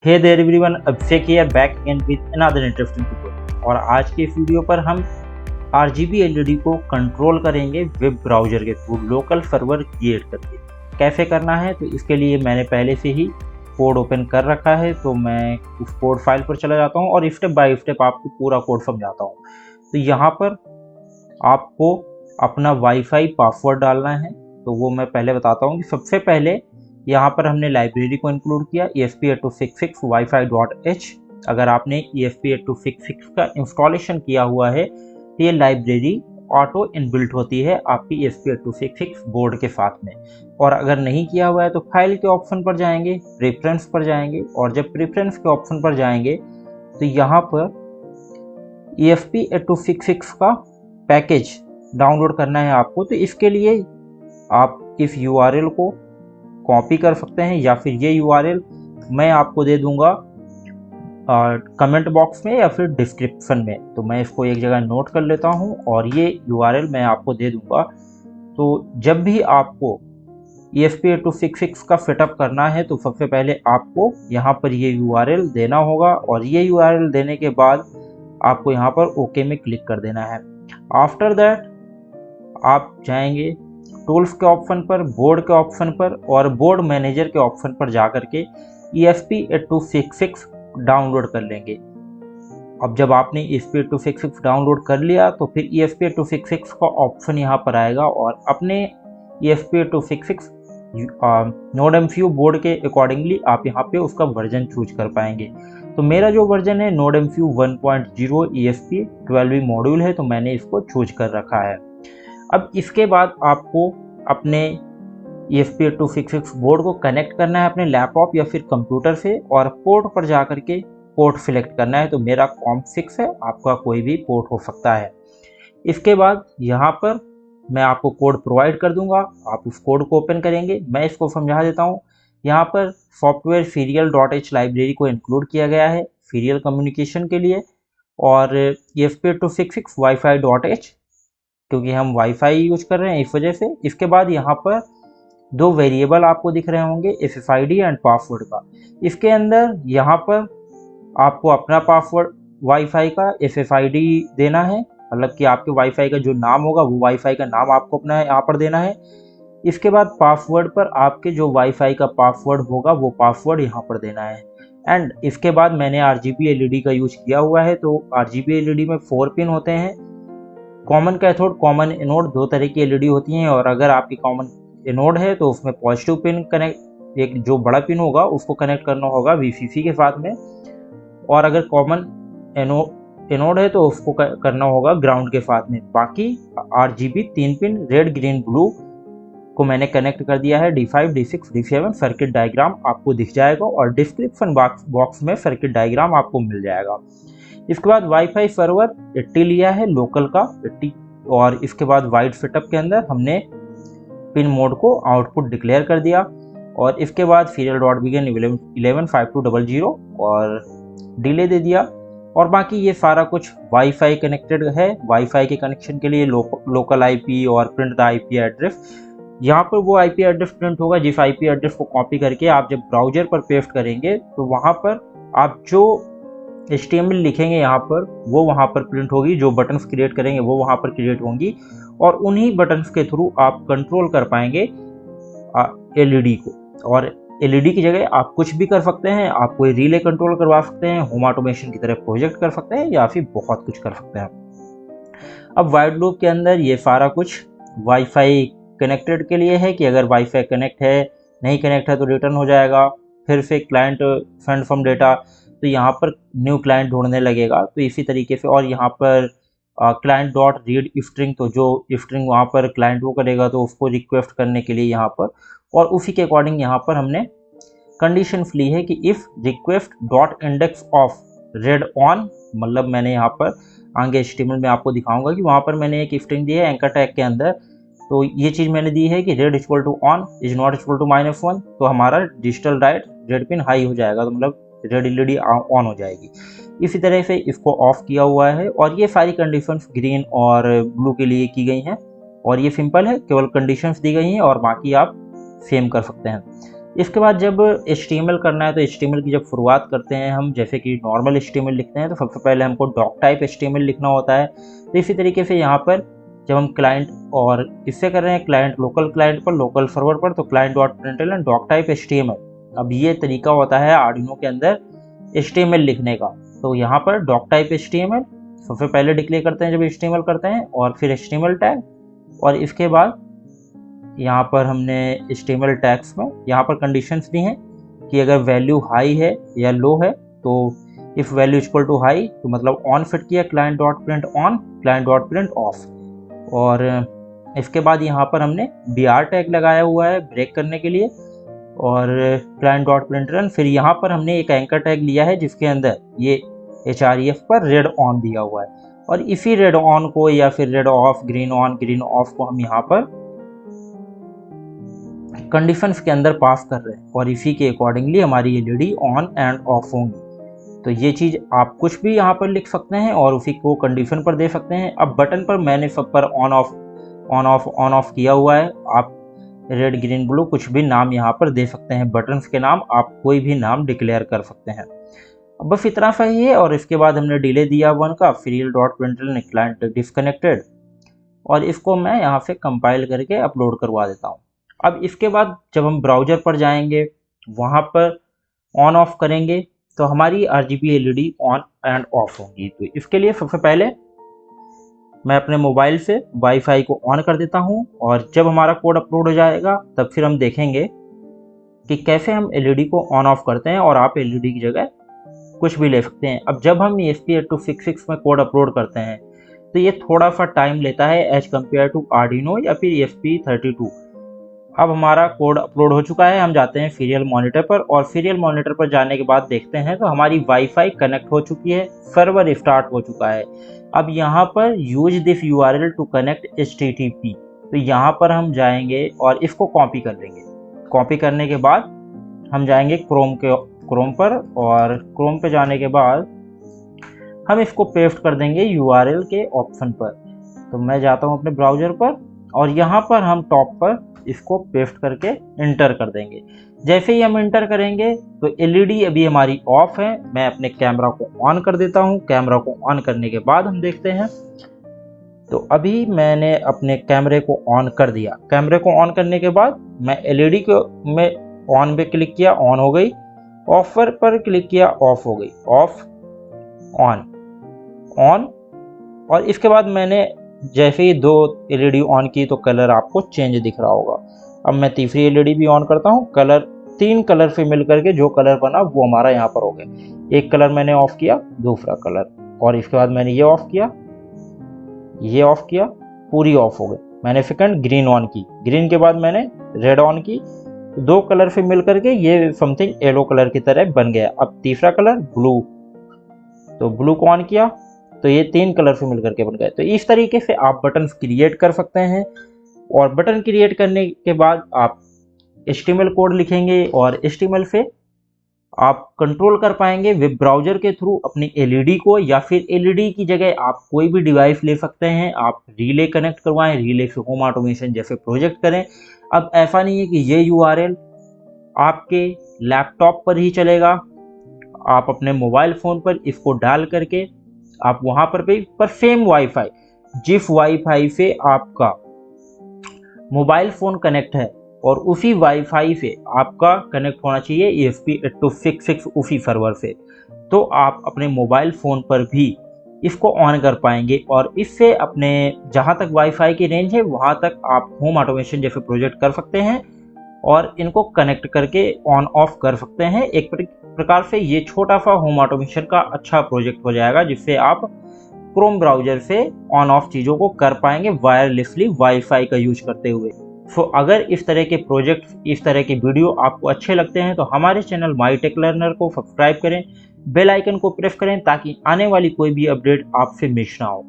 Hey there everyone, Abhishek here back again with another interesting tutorial. और आज के इस वीडियो पर हम RGB LED को कंट्रोल करेंगे वेब ब्राउज़र के थ्रू लोकल सर्वर क्रिएट करके। कैसे करना है तो इसके लिए मैंने पहले से ही कोड ओपन कर रखा है, तो मैं उस कोड फाइल पर चला जाता हूँ और स्टेप बाय स्टेप आपको पूरा कोड समझाता हूँ। तो यहाँ पर आपको अपना वाईफाई पासवर्ड डालना है, तो वो मैं पहले बताता हूँ कि सबसे पहले यहाँ पर हमने लाइब्रेरी को इंक्लूड किया ESP8266 wifi.h। अगर आपने ESP8266 का इंस्टॉलेशन किया हुआ है तो ये लाइब्रेरी ऑटो इनबिल्ट होती है आपकी ESP8266 बोर्ड के साथ में। और अगर नहीं किया हुआ है तो फाइल के ऑप्शन पर जाएंगे, प्रेफरेंस पर जाएंगे, और जब प्रेफरेंस के ऑप्शन पर जाएंगे तो यहाँ पर ESP8266 का पैकेज डाउनलोड करना है आपको। तो इसके लिए आप इस URL को कॉपी कर सकते हैं या फिर ये URL मैं आपको दे दूंगा कमेंट बॉक्स में या फिर डिस्क्रिप्शन में। तो मैं इसको एक जगह नोट कर लेता हूं और ये URL मैं आपको दे दूंगा। तो जब भी आपको ESP8266 का सेटअप करना है तो सबसे पहले आपको यहाँ पर ये URL देना होगा, और ये URL देने के बाद आपको यहाँ पर ओके में क्लिक कर देना है। आफ्टर दैट आप जाएंगे टूल्स के ऑप्शन पर, बोर्ड के ऑप्शन पर, और बोर्ड मैनेजर के ऑप्शन पर जाकर के ESP8266 डाउनलोड कर लेंगे। अब जब आपने ESP8266 डाउनलोड कर लिया तो फिर ESP8266 का ऑप्शन यहाँ पर आएगा और अपने ESP8266 NodeMCU बोर्ड के अकॉर्डिंगली आप यहाँ पे उसका वर्जन चूज कर पाएंगे। तो मेरा जो वर्जन है NodeMCU 1.0 ESP12E मॉड्यूल है, तो मैंने इसको चूज कर रखा है। अब इसके बाद आपको अपने ESP8266 बोर्ड को कनेक्ट करना है अपने लैपटॉप या फिर कंप्यूटर से, और पोर्ट पर जाकर के पोर्ट सिलेक्ट करना है। तो मेरा COM6 है, आपका कोई भी पोर्ट हो सकता है। इसके बाद यहाँ पर मैं आपको कोड प्रोवाइड कर दूंगा, आप उस कोड को ओपन करेंगे। मैं इसको समझा देता हूँ। यहाँ पर सॉफ्टवेयर serial.h लाइब्रेरी को इंक्लूड किया गया है सीरियल कम्युनिकेशन के लिए, और ESP8266 wifi.h क्योंकि हम वाईफाई यूज कर रहे हैं इस वजह से। इसके बाद यहाँ पर दो वेरिएबल आपको दिख रहे होंगे SSID एंड पासवर्ड का। इसके अंदर यहाँ पर आपको अपना पासवर्ड वाईफाई का SSID देना है, मतलब कि आपके वाईफाई का जो नाम होगा वो वाईफाई का नाम आपको अपना यहाँ पर देना है। इसके बाद पासवर्ड पर आपके जो वाईफाई का पासवर्ड होगा वो पासवर्ड यहाँ पर देना है। एंड इसके बाद मैंने RGB LED का यूज किया हुआ है। तो RGB LED में 4 पिन होते हैं, कॉमन कैथोड, कॉमन एनोड, दो तरह की LED होती हैं। और अगर आपकी कॉमन एनोड है तो उसमें पॉजिटिव पिन कनेक्ट, एक जो बड़ा पिन होगा उसको कनेक्ट करना होगा VCC के साथ में, और अगर कॉमन एनोड है तो उसको करना होगा ग्राउंड के साथ में। बाकी RGB 3 pin red, green, blue को मैंने कनेक्ट कर दिया है। D5, D6, D7 circuit diagram आपको दिख जाएगा, और डिस्क्रिप्शन बॉक्स में सर्किट डायग्राम आपको मिल जाएगा। इसके बाद वाईफाई सर्वर 80 लिया है, लोकल का 80, और इसके बाद वाइड सेटअप के अंदर हमने पिन मोड को आउटपुट डिक्लेयर कर दिया, और इसके बाद serial.begin 115200 और डिले दे दिया। और बाकी ये सारा कुछ वाईफाई कनेक्टेड है। वाईफाई के कनेक्शन के लिए लोकल IP और प्रिंट द IP एड्रेस, यहाँ पर वो IP एड्रेस प्रिंट होगा जिस IP एड्रेस को कॉपी करके आप जब ब्राउजर पर पेस्ट करेंगे तो वहाँ पर आप जो HTML लिखेंगे यहाँ पर वो वहाँ पर प्रिंट होगी, जो बटन्स क्रिएट करेंगे वो वहाँ पर क्रिएट होंगी, और उन्हीं बटन्स के थ्रू आप कंट्रोल कर पाएंगे LED को। और LED की जगह आप कुछ भी कर सकते हैं, आप कोई रिले कंट्रोल करवा सकते हैं, होम ऑटोमेशन की तरह प्रोजेक्ट कर सकते हैं, या फिर बहुत कुछ कर सकते हैं। अब वाइड लूप के अंदर ये सारा कुछ वाईफाई कनेक्टेड के लिए है कि अगर वाईफाई कनेक्ट है, नहीं कनेक्ट है तो रिटर्न हो जाएगा। फिर से क्लाइंट सेंड फ्रॉम डेटा, तो यहाँ पर न्यू क्लाइंट ढूंढने लगेगा। तो इसी तरीके से, और यहाँ पर क्लाइंट डॉट रीड स्ट्रिंग, तो जो स्ट्रिंग वहाँ पर क्लाइंट वो करेगा तो उसको रिक्वेस्ट करने के लिए यहाँ पर, और उसी के अकॉर्डिंग यहाँ पर हमने कंडीशंस ली है कि if request dot index of red on, मतलब मैंने यहाँ पर आगे HTML में आपको दिखाऊंगा कि वहाँ पर मैंने एक स्ट्रिंग दी है एंकर टैग के अंदर। तो ये चीज़ मैंने दी है कि red equal to on is not equal to -1, तो हमारा digital write red pin high हो जाएगा, तो मतलब रेड LED ऑन हो जाएगी। इसी तरह से इसको ऑफ किया हुआ है, और ये सारी कंडीशंस ग्रीन और ब्लू के लिए की गई हैं, और ये सिंपल है, केवल कंडीशंस दी गई हैं और बाकी आप सेम कर सकते हैं। इसके बाद जब HTML करना है तो HTML की जब शुरुआत करते हैं हम, जैसे कि नॉर्मल HTML लिखते हैं तो सबसे पहले हमको डॉक टाइप HTML लिखना होता है। तो इसी तरीके से यहाँ पर जब हम क्लाइंट और किससे कर रहे हैं, क्लाइंट लोकल क्लाइंट पर, लोकल सर्वर पर, तो client dot println doc type HTML। अब ये तरीका होता है आर्डिनो के अंदर HTML लिखने का। तो यहाँ पर डॉक टाइप HTML सबसे पहले डिक्लेयर करते हैं जब HTML करते हैं, और फिर HTML टैग, और इसके बाद यहाँ पर हमने HTML टैग्स में यहाँ पर कंडीशंस दी हैं कि अगर वैल्यू हाई है या लो है तो if value equal to high तो मतलब ऑन फिट किया, client dot print on, client dot print off. और इसके बाद यहाँ पर हमने BR टैग लगाया हुआ है ब्रेक करने के लिए, और क्लाइंट डॉट प्रिंट रन। फिर यहाँ पर हमने एक एंकर टैग लिया है जिसके अंदर ये href पर रेड ऑन दिया हुआ है, और इसी रेड ऑन को या फिर rid of, green on, green of को हम यहाँ पर कंडीशंस के अंदर पास कर रहे हैं, और इसी के अकॉर्डिंगली हमारी LED ऑन एंड ऑफ होंगी। तो ये चीज़ आप कुछ भी यहाँ पर लिख सकते हैं और उसी को कंडीशन पर दे सकते हैं। अब बटन पर मैंने सब पर ऑन ऑफ किया हुआ है। आप रेड, ग्रीन, ब्लू कुछ भी नाम यहाँ पर दे सकते हैं, बटन्स के नाम आप कोई भी नाम डिक्लेयर कर सकते हैं। अब बस इतना सा ही है। और इसके बाद हमने डिले दिया 1 का, serial dot println client disconnected, और इसको मैं यहाँ से कंपाइल करके अपलोड करवा देता हूँ। अब इसके बाद जब हम ब्राउज़र पर जाएंगे, वहाँ पर ऑन ऑफ करेंगे तो हमारी RGB LED on end of होंगी। तो इसके लिए सबसे पहले मैं अपने मोबाइल से वाईफाई को ऑन कर देता हूँ, और जब हमारा कोड अपलोड हो जाएगा तब फिर हम देखेंगे कि कैसे हम LED को ऑन ऑफ करते हैं, और आप LED की जगह कुछ भी ले सकते हैं। अब जब हम ESP8266 में कोड अपलोड करते हैं तो ये थोड़ा सा टाइम लेता है एज कम्पेयर टू आर्डिनो या फिर ESP32। अब हमारा कोड अपलोड हो चुका है, हम जाते हैं सीरियल मॉनिटर पर, और सीरियल मॉनिटर पर जाने के बाद देखते हैं तो हमारी वाईफाई कनेक्ट हो चुकी है, सर्वर स्टार्ट हो चुका है। अब यहाँ पर use this URL to connect HTTP, तो यहाँ पर हम जाएंगे और इसको कॉपी कर लेंगे। कॉपी करने के बाद हम जाएंगे क्रोम पर, और क्रोम पे जाने के बाद हम इसको पेस्ट कर देंगे URL के ऑप्शन पर। तो मैं जाता हूँ अपने ब्राउज़र पर, और यहाँ पर हम टॉप पर इसको पेस्ट करके इंटर कर देंगे। जैसे ही हम इंटर करेंगे तो LED अभी हमारी ऑफ है। मैं अपने कैमरा को ऑन कर देता हूँ। कैमरा को ऑन करने के बाद हम देखते हैं, तो अभी मैंने अपने कैमरे को ऑन कर दिया। कैमरे को ऑन करने के बाद मैं LED को में ऑन पे क्लिक किया, ऑन हो गई, ऑफ पर क्लिक किया, ऑफ हो गई, ऑफ, ऑन, ऑन। और इसके बाद मैंने जैसे ही 2 LED ऑन की तो कलर आपको चेंज दिख रहा होगा। अब मैं तीसरी LED भी ऑन करता हूँ, कलर 3 कलर से मिल करके जो कलर बना वो हमारा यहाँ पर हो गया। एक कलर मैंने ऑफ किया, दूसरा कलर, और इसके बाद मैंने ये ऑफ किया, ये ऑफ किया, पूरी ऑफ हो गई। मैंने सेकंड ग्रीन ऑन की, ग्रीन के बाद मैंने रेड ऑन की, 2 कलर से मिल करके ये समथिंग येलो कलर की तरह बन गया। अब तीसरा कलर ब्लू, तो ब्लू को ऑन किया तो ये 3 कलर से मिल करके बन गए। तो इस तरीके से आप बटन क्रिएट कर सकते हैं, और बटन क्रिएट करने के बाद आप HTML कोड लिखेंगे, और HTML से आप कंट्रोल कर पाएंगे वेब ब्राउज़र के थ्रू अपनी LED को, या फिर LED की जगह आप कोई भी डिवाइस ले सकते हैं। आप रिले कनेक्ट करवाएं, रिले से होम ऑटोमेशन जैसे प्रोजेक्ट करें। अब ऐसा नहीं है कि ये URL आपके लैपटॉप पर ही चलेगा, आप अपने मोबाइल फ़ोन पर इसको डाल करके आप वहाँ पर सेम वाईफाई, जिस वाईफाई से आपका मोबाइल फ़ोन कनेक्ट है और उसी वाईफाई से आपका कनेक्ट होना चाहिए ESP8266 उसी सर्वर से, तो आप अपने मोबाइल फ़ोन पर भी इसको ऑन कर पाएंगे, और इससे अपने जहाँ तक वाईफाई की रेंज है वहाँ तक आप होम ऑटोमेशन जैसे प्रोजेक्ट कर सकते हैं, और इनको कनेक्ट करके ऑन ऑफ कर सकते हैं। एक प्रकार से ये छोटा सा होम ऑटोमेशन का अच्छा प्रोजेक्ट हो जाएगा, जिससे आप क्रोम ब्राउज़र से ऑन ऑफ चीज़ों को कर पाएंगे वायरलेसली वाईफाई का यूज करते हुए। सो अगर इस तरह के प्रोजेक्ट, इस तरह के वीडियो आपको अच्छे लगते हैं तो हमारे चैनल माई टेक लर्नर को सब्सक्राइब करें, बेल आइकन को प्रेस करें ताकि आने वाली कोई भी अपडेट आपसे मिस ना हो।